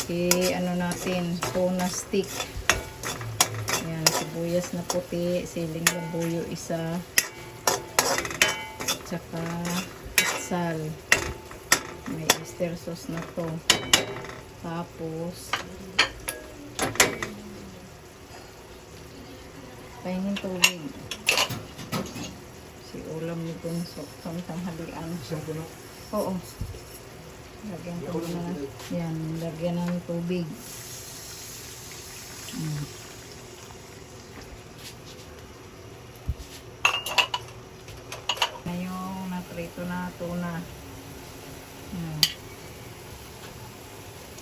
ano natin, tuna stick. Ayan, sibuyas na puti, siling labuyo isa, tsaka sal. May oyster sauce na to. Tapos pahingin tubig. Si ulam ni Bunso pang tanghalian. Oo. Lagyan ko na. Yan, lagyan ng tubig. Na yung naprito na tuna.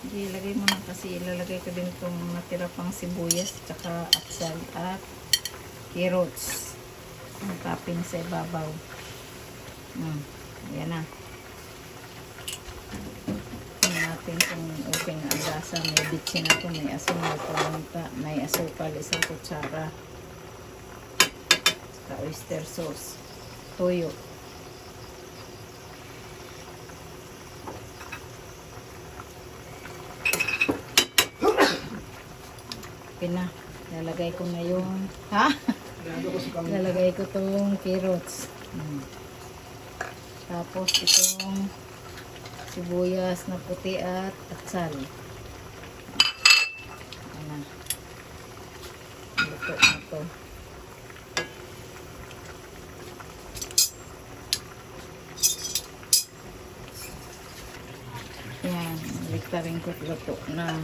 Ilagay mo na kasi ilalagay ko din itong natira pang sibuyas tsaka aksal at carrots. Ang topping sa ibabaw. Ayan na. Tingnan natin kung okay na ang lasa. May bitsin na ito, may asin, may pamunta, may asukal, isang kutsara. Saka oyster sauce. Toyo. Okay na. Lalagay ko na yung lalagay ko tong carrots. Tapos itong sibuyas na puti at atsal. Ayan. Luto na to. Ayan. Liktarin ko luto na.